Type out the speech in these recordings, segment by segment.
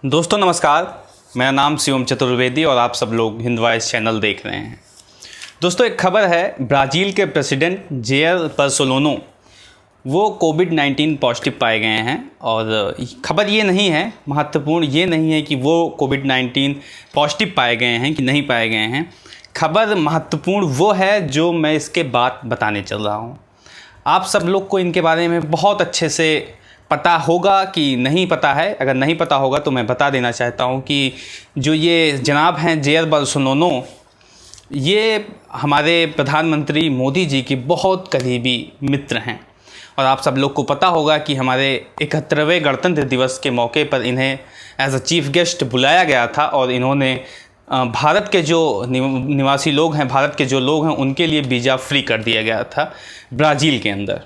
दोस्तों नमस्कार, मेरा नाम शिवम चतुर्वेदी और आप सब लोग हिंद वॉइस चैनल देख रहे हैं। दोस्तों एक खबर है, ब्राज़ील के प्रेसिडेंट जेयर बोल्सोनारो वो कोविड-19 पॉजिटिव पाए गए हैं। और खबर ये नहीं है, महत्वपूर्ण ये नहीं है कि वो कोविड-19 पॉजिटिव पाए गए हैं कि नहीं पाए गए हैं। खबर महत्वपूर्ण वो है जो मैं इसके बाद बताने चल रहा हूँ। आप सब लोग को इनके बारे में बहुत अच्छे से पता होगा कि नहीं पता है। अगर नहीं पता होगा तो मैं बता देना चाहता हूँ कि जो ये जनाब हैं जेयर बोल्सोनारो, ये हमारे प्रधानमंत्री मोदी जी के बहुत करीबी मित्र हैं। और आप सब लोग को पता होगा कि हमारे 71वें गणतंत्र दिवस के मौके पर इन्हें एज अ चीफ गेस्ट बुलाया गया था और इन्होंने भारत के जो निवासी लोग हैं, भारत के जो लोग हैं, उनके लिए वीज़ा फ्री कर दिया गया था ब्राज़ील के अंदर।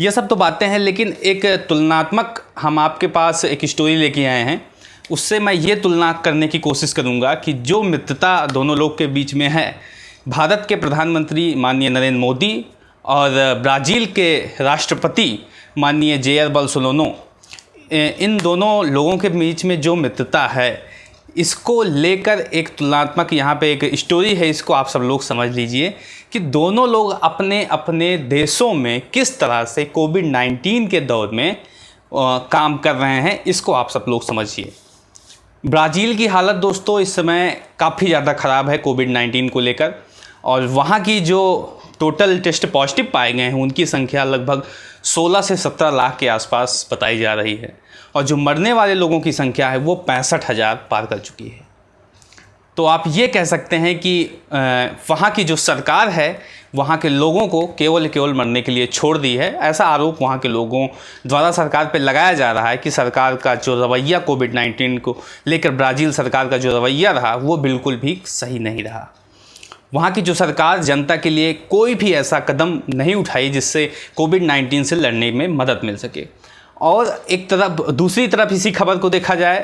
ये सब तो बातें हैं, लेकिन एक तुलनात्मक हम आपके पास एक स्टोरी लेके आए हैं। उससे मैं ये तुलना करने की कोशिश करूँगा कि जो मित्रता दोनों लोग के बीच में है, भारत के प्रधानमंत्री माननीय नरेंद्र मोदी और ब्राज़ील के राष्ट्रपति माननीय जेयर बोल्सोनारो, इन दोनों लोगों के बीच में जो मित्रता है, इसको लेकर एक तुलनात्मक यहाँ पे एक स्टोरी है। इसको आप सब लोग समझ लीजिए कि दोनों लोग अपने अपने देशों में किस तरह से कोविड-19 के दौर में काम कर रहे हैं, इसको आप सब लोग समझिए। ब्राज़ील की हालत दोस्तों इस समय काफ़ी ज़्यादा ख़राब है कोविड-19 को लेकर, और वहाँ की जो टोटल टेस्ट पॉजिटिव पाए गए हैं उनकी संख्या लगभग 16 से 17 लाख के आसपास बताई जा रही है, और जो मरने वाले लोगों की संख्या है वो 65,000 पार कर चुकी है। तो आप ये कह सकते हैं कि वहाँ की जो सरकार है वहाँ के लोगों को केवल मरने के लिए छोड़ दी है। ऐसा आरोप वहाँ के लोगों द्वारा सरकार पर लगाया जा रहा है कि सरकार का जो रवैया कोविड-19 को लेकर, ब्राज़ील सरकार का जो रवैया रहा वो बिल्कुल भी सही नहीं रहा। वहाँ की जो सरकार जनता के लिए कोई भी ऐसा कदम नहीं उठाई जिससे कोविड-19 से लड़ने में मदद मिल सके। और एक तरफ दूसरी तरफ इसी खबर को देखा जाए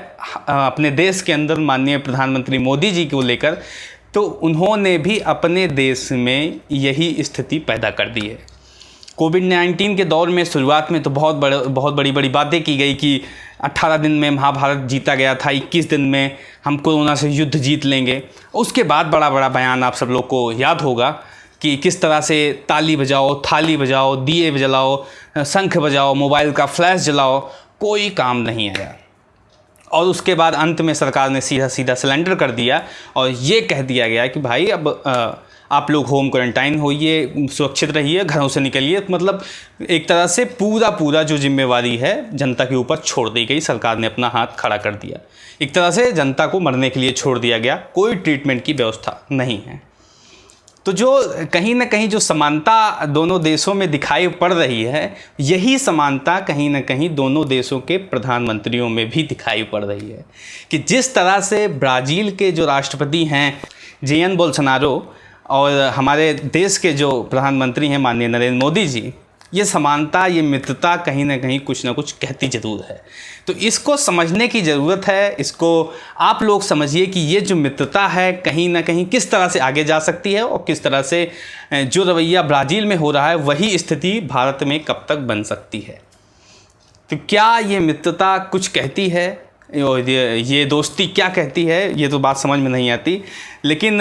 अपने देश के अंदर माननीय प्रधानमंत्री मोदी जी को लेकर, तो उन्होंने भी अपने देश में यही स्थिति पैदा कर दी है। कोविड-19 के दौर में शुरुआत में तो बहुत बड़ी बातें की गई कि 18 दिन में महाभारत जीता गया था, 21 दिन में हम कोरोना से युद्ध जीत लेंगे। उसके बाद बड़ा बयान आप सब लोग को याद होगा कि किस तरह से ताली बजाओ, थाली बजाओ, दिए जलाओ, शंख बजाओ, मोबाइल का फ्लैश जलाओ, कोई काम नहीं आया। और उसके बाद अंत में सरकार ने सीधा सिलेंडर कर दिया और ये कह दिया गया कि भाई अब आप लोग होम क्वारंटाइन होइए, सुरक्षित रहिए, घरों से निकलिए। मतलब एक तरह से पूरा जो जिम्मेवारी है जनता के ऊपर छोड़ दी गई। सरकार ने अपना हाथ खड़ा कर दिया, एक तरह से जनता को मरने के लिए छोड़ दिया गया। कोई ट्रीटमेंट की व्यवस्था नहीं है। तो जो कहीं ना कहीं जो समानता दोनों देशों में दिखाई पड़ रही है, यही समानता कहीं ना कहीं दोनों देशों के प्रधानमंत्रियों में भी दिखाई पड़ रही है कि जिस तरह से ब्राज़ील के जो राष्ट्रपति हैं जेयर बोल्सोनारो और हमारे देश के जो प्रधानमंत्री हैं माननीय नरेंद्र मोदी जी, ये समानता, ये मित्रता कहीं ना कहीं कुछ ना कुछ कहती ज़रूर है। तो इसको समझने की ज़रूरत है। इसको आप लोग समझिए कि ये जो मित्रता है कहीं ना कहीं किस तरह से आगे जा सकती है, और किस तरह से जो रवैया ब्राज़ील में हो रहा है वही स्थिति भारत में कब तक बन सकती है। तो क्या ये मित्रता कुछ कहती है और ये दोस्ती क्या कहती है, ये तो बात समझ में नहीं आती। लेकिन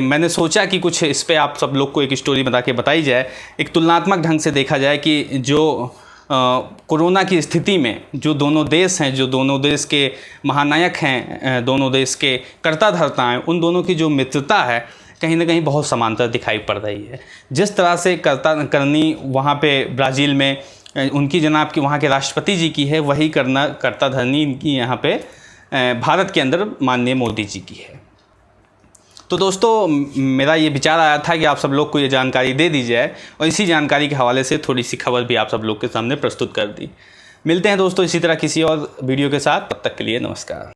मैंने सोचा कि कुछ इस पे आप सब लोग को एक स्टोरी बता के बताई जाए, एक तुलनात्मक ढंग से देखा जाए कि जो कोरोना की स्थिति में जो दोनों देश हैं, जो दोनों देश के महानायक हैं, दोनों देश के कर्ता धर्ता हैं, उन दोनों की जो मित्रता है कहीं ना कहीं बहुत समानता दिखाई पड़ रही है। जिस तरह से कर्ता करनी वहाँ पे ब्राज़ील में उनकी जनाब की वहाँ के राष्ट्रपति जी की है, वही कर्ता धरनी इनकी यहाँ पे भारत के अंदर माननीय मोदी जी की है। तो दोस्तों मेरा ये विचार आया था कि आप सब लोग को ये जानकारी दे दी जाए, और इसी जानकारी के हवाले से थोड़ी सी खबर भी आप सब लोग के सामने प्रस्तुत कर दी। मिलते हैं दोस्तों इसी तरह किसी और वीडियो के साथ, तब तक के लिए नमस्कार।